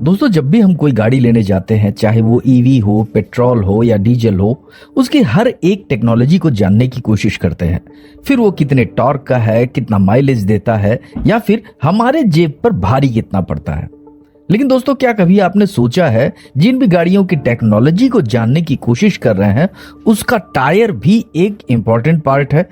दोस्तों, जब भी हम कोई गाड़ी लेने जाते हैं, चाहे वो ईवी हो, पेट्रोल हो या डीजल हो, उसकी हर एक टेक्नोलॉजी को जानने की कोशिश करते हैं। फिर वो कितने टॉर्क का है, कितना माइलेज देता है, या फिर हमारे जेब पर भारी कितना पड़ता है। लेकिन दोस्तों, क्या कभी आपने सोचा है, जिन भी गाड़ियों की टेक्नोलॉजी को जानने की कोशिश कर रहे हैं, उसका टायर भी एक इंपॉर्टेंट पार्ट है।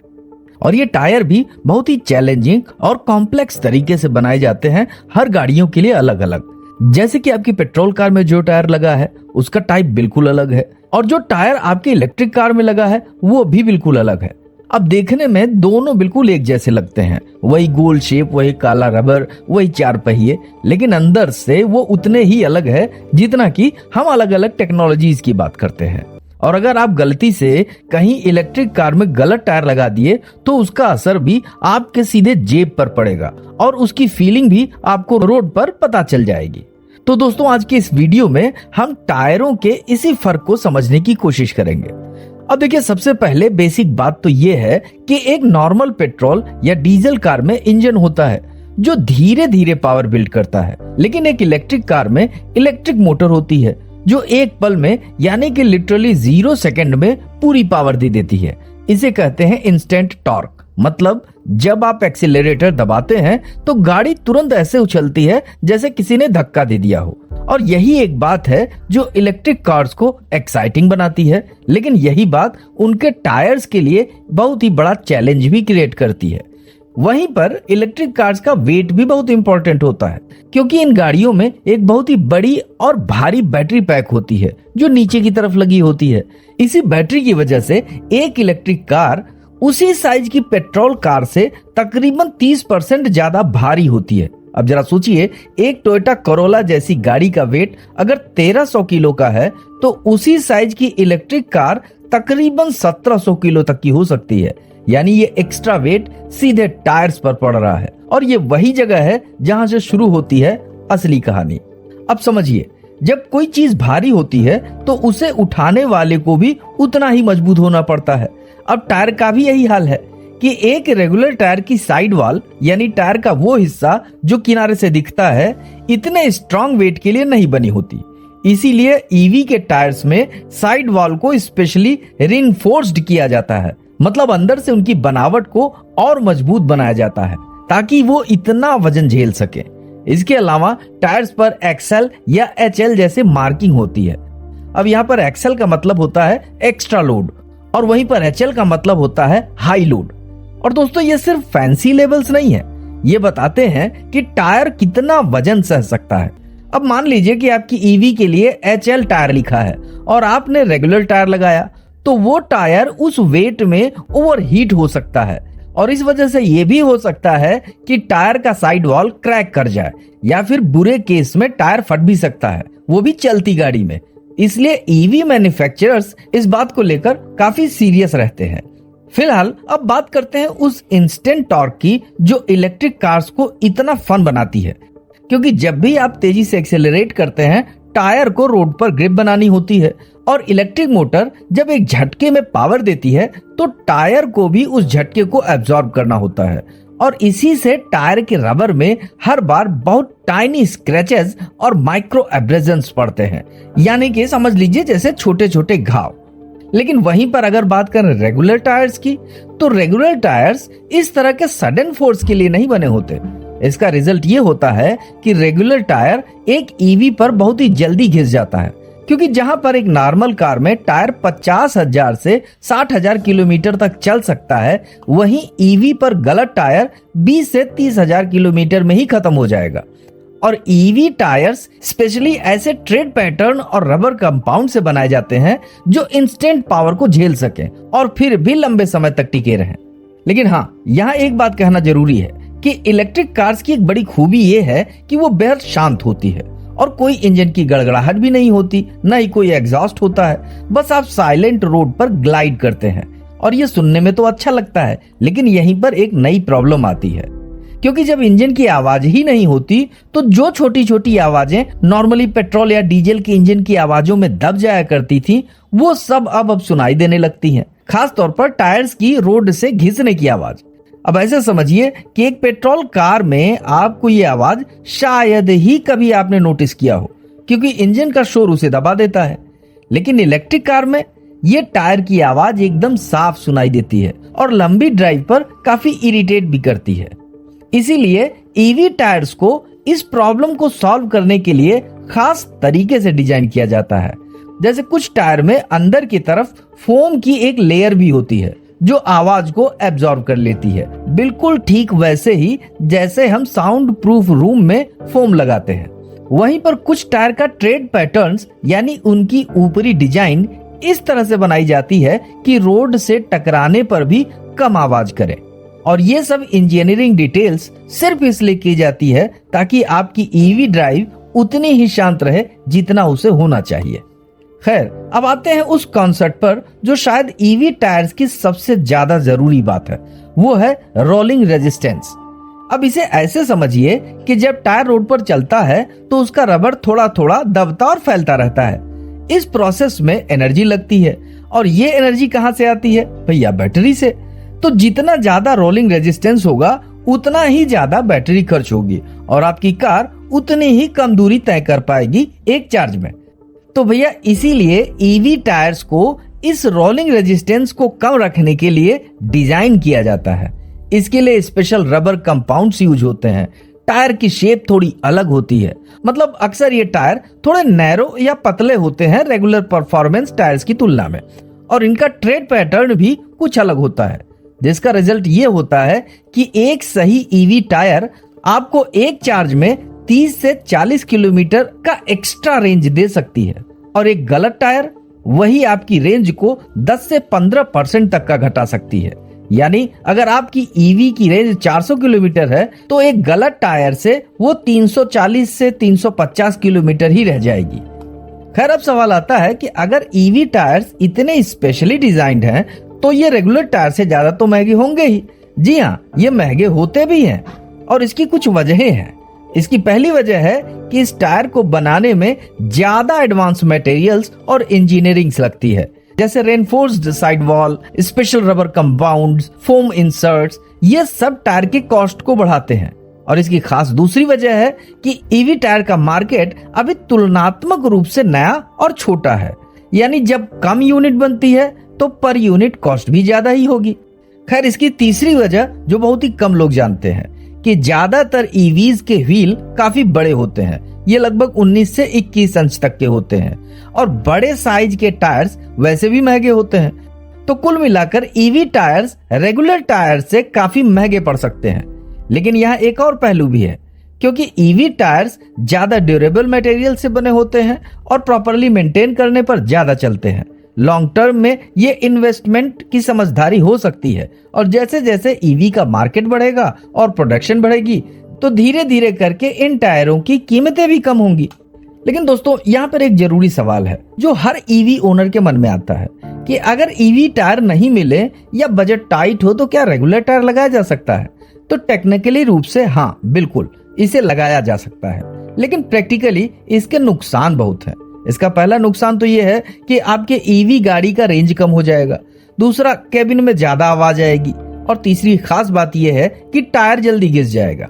और ये टायर भी बहुत ही चैलेंजिंग और कॉम्प्लेक्स तरीके से बनाए जाते हैं, हर गाड़ियों के लिए अलग अलग। जैसे कि आपकी पेट्रोल कार में जो टायर लगा है उसका टाइप बिल्कुल अलग है, और जो टायर आपकी इलेक्ट्रिक कार में लगा है वो भी बिल्कुल अलग है। अब देखने में दोनों बिल्कुल एक जैसे लगते हैं, वही गोल शेप, वही काला रबर, वही चार पहिए, लेकिन अंदर से वो उतने ही अलग है जितना कि हम अलग अलग टेक्नोलॉजीज की बात करते हैं। और अगर आप गलती से कहीं इलेक्ट्रिक कार में गलत टायर लगा दिए तो उसका असर भी आपके सीधे जेब पर पड़ेगा, और उसकी फीलिंग भी आपको रोड पर पता चल जाएगी। तो दोस्तों, आज के इस वीडियो में हम टायरों के इसी फर्क को समझने की कोशिश करेंगे। अब देखिए, सबसे पहले बेसिक बात तो ये है कि एक नॉर्मल पेट्रोल या डीजल कार में इंजन होता है जो धीरे धीरे पावर बिल्ड करता है, लेकिन एक इलेक्ट्रिक कार में इलेक्ट्रिक मोटर होती है जो एक पल में, यानी कि लिटरली 0 सेकंड में पूरी पावर दे देती है। इसे कहते हैं इंस्टेंट टॉर्क। मतलब जब आप एक्सीलरेटर दबाते हैं तो गाड़ी तुरंत ऐसे उछलती है जैसे किसी ने धक्का दे दिया हो। और यही एक बात है जो इलेक्ट्रिक कार्स को एक्साइटिंग बनाती है, लेकिन यही बात उनके टायर्स के लिए बहुत ही बड़ा चैलेंज भी क्रिएट करती है। वहीं पर इलेक्ट्रिक कार्स का वेट भी बहुत इंपॉर्टेंट होता है, क्योंकि इन गाड़ियों में एक बहुत ही बड़ी और भारी बैटरी पैक होती है जो नीचे की तरफ लगी होती है। इसी बैटरी की वजह से एक इलेक्ट्रिक कार उसी साइज की पेट्रोल कार से तकरीबन 30% ज्यादा भारी होती है। अब जरा सोचिए, एक टोयोटा कोरोला जैसी गाड़ी का वेट अगर 1300 किलो का है तो उसी साइज की इलेक्ट्रिक कार तकरीबन 1700 किलो तक की हो सकती है। यानी ये एक्स्ट्रा वेट सीधे टायर्स पर पड़ रहा है, और ये वही जगह है जहां से शुरू होती है असली कहानी। अब समझिए, जब कोई चीज भारी होती है तो उसे उठाने वाले को भी उतना ही मजबूत होना पड़ता है। अब टायर का भी यही हाल है कि एक रेगुलर टायर की साइड वॉल, यानी टायर का वो हिस्सा जो किनारे से दिखता है, इतने स्ट्रॉन्ग वेट के लिए नहीं बनी होती। इसीलिए ईवी के टायर्स में साइड वॉल को स्पेशली रिइंफोर्स्ड किया जाता है। मतलब अंदर से उनकी बनावट को और मजबूत बनाया जाता है ताकि वो इतना वजन झेल सके। इसके अलावा टायर्स पर एक्सएल या एचएल जैसे मार्किंग होती है। अब यहाँ पर एक्सएल का मतलब होता है एक्स्ट्रा लोड, और वहीं पर एचएल का मतलब होता है हाई लोड। और दोस्तों, ये सिर्फ फैंसी लेबल्स नहीं है, ये बताते हैं कि टायर कितना वजन सह सकता है। अब मान लीजिए कि आपकी ईवी के लिए एचएल टायर लिखा है और आपने रेगुलर टायर लगाया, तो वो टायर उस वेट में ओवरहीट हो सकता है, और इस वजह से ये भी हो सकता है कि टायर का साइड वॉल क्रैक कर जाए, या फिर बुरे केस में टायर फट भी सकता है, वो भी चलती गाड़ी में। इसलिए ईवी मैन्युफैक्चरर्स इस बात को लेकर काफी सीरियस रहते हैं। फिलहाल अब बात करते हैं उस इंस्टेंट टॉर्क की जो इलेक्ट्रिक कार्स को इतना फन बनाती है, क्योंकि जब भी आप तेजी से एक्सेलरेट करते हैं, टायर को रोड पर ग्रिप बनानी होती है, और इलेक्ट्रिक मोटर जब एक झटके में पावर देती है तो टायर को भी उस झटके को एब्जॉर्ब करना होता है, और इसी से टायर के रबर में हर बार बहुत टाइनी स्क्रैचेस और माइक्रो एब्रेजन्स पड़ते हैं, यानी कि समझ लीजिए जैसे छोटे छोटे घाव। लेकिन वहीं पर अगर बात करें रेगुलर टायर्स की, तो रेगुलर टायर्स इस तरह के सडन फोर्स के लिए नहीं बने होते। इसका रिजल्ट ये होता है कि रेगुलर टायर एक ईवी पर बहुत ही जल्दी घिस जाता है, क्योंकि जहां पर एक नॉर्मल कार में टायर 50,000 से 60,000 किलोमीटर तक चल सकता है, वहीं ईवी पर गलत टायर 20 से 30,000 किलोमीटर में ही खत्म हो जाएगा। और ईवी टायर्स स्पेशली ऐसे ट्रेड पैटर्न और रबर कंपाउंड से बनाए जाते हैं जो इंस्टेंट पावर को झेल सके और फिर भी लंबे समय तक टिके रहें। लेकिन हाँ, यहाँ एक बात कहना जरूरी है कि इलेक्ट्रिक कार्स की एक बड़ी खूबी ये है कि वो बेहद शांत होती है, और कोई इंजन की गड़गड़ाहट भी नहीं होती, न ही कोई एग्जॉस्ट होता है। बस आप साइलेंट रोड पर ग्लाइड करते हैं, और ये सुनने में तो अच्छा लगता है, लेकिन यहीं पर एक नई प्रॉब्लम आती है, क्योंकि जब इंजन की आवाज ही नहीं होती तो जो छोटी छोटी आवाजें नॉर्मली पेट्रोल या डीजल के इंजन की आवाजों में दब जाया करती थी, वो सब अब सुनाई देने लगती हैं। खास तौर पर टायर्स की रोड से घिसने की आवाज। अब ऐसे समझिए कि एक पेट्रोल कार में आपको ये आवाज शायद ही कभी आपने नोटिस किया हो, क्योंकि इंजन का शोर उसे दबा देता है। लेकिन इलेक्ट्रिक कार में ये टायर की आवाज एकदम साफ सुनाई देती है और लंबी ड्राइव पर काफी इरिटेट भी करती है। इसीलिए ईवी टायर्स को इस प्रॉब्लम को सॉल्व करने के लिए खास तरीके से डिजाइन किया जाता है। जैसे कुछ टायर में अंदर की तरफ फोम की एक लेयर भी होती है जो आवाज को एब्जॉर्ब कर लेती है, बिल्कुल ठीक वैसे ही जैसे हम साउंड प्रूफ रूम में फोम लगाते हैं। वहीं पर कुछ टायर का ट्रेड पैटर्न्स यानी उनकी ऊपरी डिजाइन इस तरह से बनाई जाती है कि रोड से टकराने पर भी कम आवाज करे। और ये सब इंजीनियरिंग डिटेल्स सिर्फ इसलिए की जाती है ताकि आपकी ईवी ड्राइव उतनी ही शांत रहे जितना उसे होना चाहिए। खैर, अब आते हैं उस कॉन्सेप्ट पर जो शायद ईवी टायर्स की सबसे ज्यादा जरूरी बात है, वो है रोलिंग रेजिस्टेंस। अब इसे ऐसे समझिए कि जब टायर रोड पर चलता है तो उसका रबर थोड़ा थोड़ा दबता और फैलता रहता है। इस प्रोसेस में एनर्जी लगती है और ये एनर्जी कहाँ से आती है भैया? बैटरी से। तो जितना ज्यादा रोलिंग रेजिस्टेंस होगा उतना ही ज्यादा बैटरी खर्च होगी और आपकी कार उतनी ही कम दूरी तय कर पाएगी एक चार्ज में। तो भैया इसीलिए ईवी टायर्स को इस रोलिंग रेजिस्टेंस को कम रखने के लिए डिजाइन किया जाता है। इसके लिए स्पेशल रबर कंपाउंड्स यूज होते हैं। टायर की शेप थोड़ी अलग होती है, मतलब अक्सर ये टायर थोड़े नैरो या पतले होते हैं रेगुलर परफॉर्मेंस टायर्स की तुलना में, और इनका ट्रेड पैटर्न भी कुछ अलग होता है, जिसका रिजल्ट ये होता है कि एक सही ईवी टायर आपको एक चार्ज में 30 से 40 किलोमीटर का एक्स्ट्रा रेंज दे सकती है, और एक गलत टायर वही आपकी रेंज को 10 से 15% तक का घटा सकती है। यानी अगर आपकी ईवी की रेंज 400 किलोमीटर है तो एक गलत टायर से वो 340 से 350 किलोमीटर ही रह जाएगी। खैर, अब सवाल आता है कि अगर ईवी टायर्स इतने स्पेशली डिजाइंड हैं तो ये रेगुलर टायर से ज्यादा तो महंगे होंगे ही। जी हाँ, ये महंगे होते भी हैं और इसकी कुछ वजहें हैं। इसकी पहली वजह है कि इस टायर को बनाने में ज्यादा एडवांस मटेरियल्स और इंजीनियरिंग लगती है, जैसे reinforced side wall, special rubber compounds, foam inserts. ये सब टायर के कॉस्ट को बढ़ाते हैं। और इसकी खास दूसरी वजह है कि ईवी टायर का मार्केट अभी तुलनात्मक रूप से नया और छोटा है, यानी जब कम यूनिट बनती है तो पर यूनिट कॉस्ट भी ज्यादा ही होगी। खैर, इसकी तीसरी वजह जो बहुत ही कम लोग जानते हैं कि ज्यादातर ईवीज के व्हील काफी बड़े होते हैं। ये लगभग 19 से 21 इंच तक के होते हैं और बड़े साइज के टायर्स वैसे भी महंगे होते हैं। तो कुल मिलाकर ईवी टायर्स रेगुलर टायर से काफी महंगे पड़ सकते हैं। लेकिन यहाँ एक और पहलू भी है, क्योंकि ईवी टायर्स ज्यादा ड्यूरेबल मटेरियल से बने होते हैं और प्रॉपरली मेंटेन करने पर ज्यादा चलते हैं। लॉन्ग टर्म में ये इन्वेस्टमेंट की समझदारी हो सकती है, और जैसे जैसे ईवी का मार्केट बढ़ेगा और प्रोडक्शन बढ़ेगी तो धीरे धीरे करके इन टायरों की कीमतें भी कम होंगी। लेकिन दोस्तों, यहाँ पर एक जरूरी सवाल है जो हर ईवी ओनर के मन में आता है कि अगर ईवी टायर नहीं मिले या बजट टाइट हो तो क्या रेगुलर टायर लगाया जा सकता है? तो टेक्निकली रूप से हाँ, बिल्कुल इसे लगाया जा सकता है, लेकिन प्रैक्टिकली इसके नुकसान बहुत हैं। इसका पहला नुकसान तो ये है कि आपके ईवी गाड़ी का रेंज कम हो जाएगा। दूसरा, कैबिन में ज्यादा आवाज आएगी। और तीसरी खास बात यह है कि टायर जल्दी घिस जाएगा,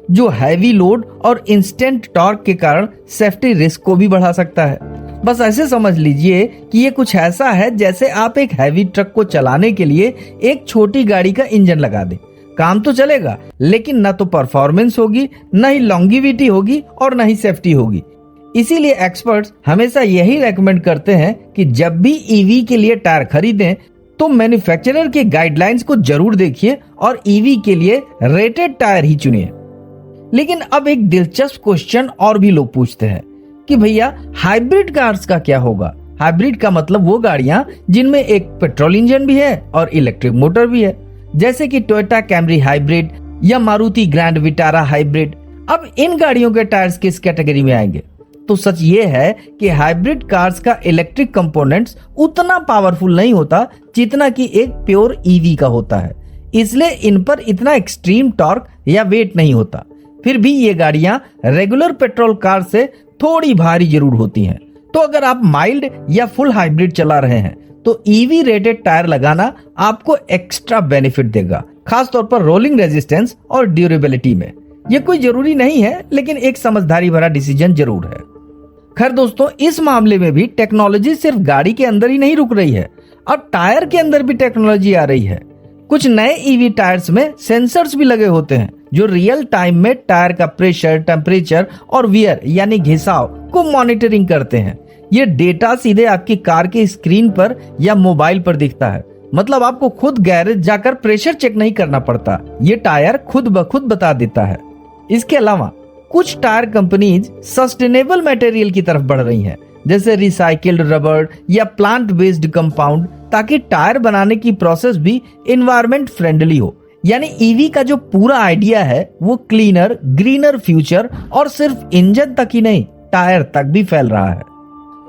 जो हैवी लोड और इंस्टेंट टॉर्क के कारण सेफ्टी रिस्क को भी बढ़ा सकता है। बस ऐसे समझ लीजिए कि ये कुछ ऐसा है जैसे आप एक हैवी ट्रक को चलाने के लिए एक छोटी गाड़ी का इंजन लगा दें। काम तो चलेगा, लेकिन न तो परफॉर्मेंस होगी, न ही लॉन्गिविटी होगी और न ही सेफ्टी होगी। इसीलिए एक्सपर्ट्स हमेशा यही रेकमेंड करते हैं कि जब भी ईवी के लिए टायर खरीदें तो मैन्युफैक्चरर के गाइडलाइंस को जरूर देखिए और ईवी के लिए रेटेड टायर ही चुनिए। लेकिन अब एक दिलचस्प क्वेश्चन और भी लोग पूछते हैं कि भैया हाइब्रिड कार्स का क्या होगा? हाइब्रिड का मतलब वो गाड़ियां जिनमें एक पेट्रोल इंजन भी है और इलेक्ट्रिक मोटर भी है, जैसे कि टोयोटा कैमरी हाइब्रिड या मारुति ग्रैंड विटारा हाइब्रिड। अब इन गाड़ियों के टायर्स किस कैटेगरी में आएंगे? तो सच ये है कि हाइब्रिड कार्स का इलेक्ट्रिक कंपोनेंट्स उतना पावरफुल नहीं होता जितना कि एक प्योर ईवी का होता है, इसलिए इन पर इतना एक्सट्रीम टॉर्क या वेट नहीं होता। फिर भी ये गाड़ियां रेगुलर पेट्रोल कार से थोड़ी भारी जरूर होती हैं। तो अगर आप माइल्ड या फुल हाइब्रिड चला रहे हैं तो ईवी रेटेड टायर लगाना आपको एक्स्ट्रा बेनिफिट देगा, खासतौर पर रोलिंग रेजिस्टेंस और ड्यूरेबिलिटी में। यह कोई जरूरी नहीं है, लेकिन एक समझदारी भरा डिसीजन जरूर है। खैर दोस्तों, इस मामले में भी टेक्नोलॉजी सिर्फ गाड़ी के अंदर ही नहीं रुक रही है, अब टायर के अंदर भी टेक्नोलॉजी आ रही है। कुछ नए ईवी टायर्स में सेंसर्स भी लगे होते हैं जो रियल टाइम में टायर का प्रेशर, टेम्परेचर और वियर यानी घिसाव को मॉनिटरिंग करते हैं। ये डेटा सीधे आपकी कार की स्क्रीन पर या मोबाइल पर दिखता है, मतलब आपको खुद गैरेज जाकर प्रेशर चेक नहीं करना पड़ता, ये टायर खुद ब खुद बता देता है। इसके अलावा कुछ टायर कंपनीज सस्टेनेबल मटेरियल की तरफ बढ़ रही हैं, जैसे रिसाइकिल्ड रबर या प्लांट बेस्ड कंपाउंड, ताकि टायर बनाने की प्रोसेस भी एनवायरमेंट फ्रेंडली हो। यानी ईवी का जो पूरा आइडिया है वो क्लीनर, ग्रीनर फ्यूचर और सिर्फ इंजन तक ही नहीं, टायर तक भी फैल रहा है।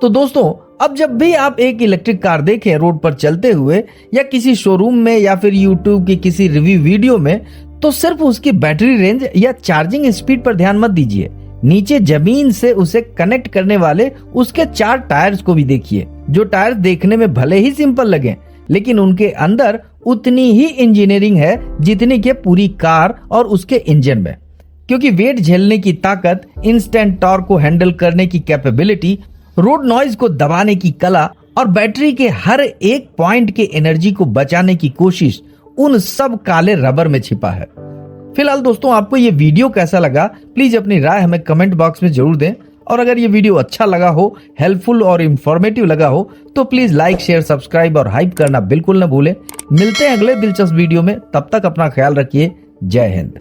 तो दोस्तों, अब जब भी आप एक इलेक्ट्रिक कार देखें रोड पर चलते हुए या किसी शोरूम में या फिर यूट्यूब की किसी रिव्यू वीडियो में, तो सिर्फ उसकी बैटरी रेंज या चार्जिंग स्पीड पर ध्यान मत दीजिए। नीचे जमीन से उसे कनेक्ट करने वाले उसके 4 टायर्स को भी देखिए। जो टायर देखने में भले ही सिंपल लगे, लेकिन उनके अंदर उतनी ही इंजीनियरिंग है जितनी के पूरी कार और उसके इंजन में। क्योंकि वेट झेलने की ताकत, इंस्टेंट टॉर्क को हैंडल करने की कैपेबिलिटी, रोड नॉइज को दबाने की कला और बैटरी के हर एक पॉइंट के एनर्जी को बचाने की कोशिश, उन सब काले रबर में छिपा है। फिलहाल दोस्तों, आपको ये वीडियो कैसा लगा, प्लीज अपनी राय हमें कमेंट बॉक्स में जरूर दें। और अगर ये वीडियो अच्छा लगा हो, हेल्पफुल और इंफॉर्मेटिव लगा हो, तो प्लीज लाइक, शेयर, सब्सक्राइब और हाइप करना बिल्कुल न भूलें। मिलते हैं अगले दिलचस्प वीडियो में, तब तक अपना ख्याल रखिए। जय हिंद।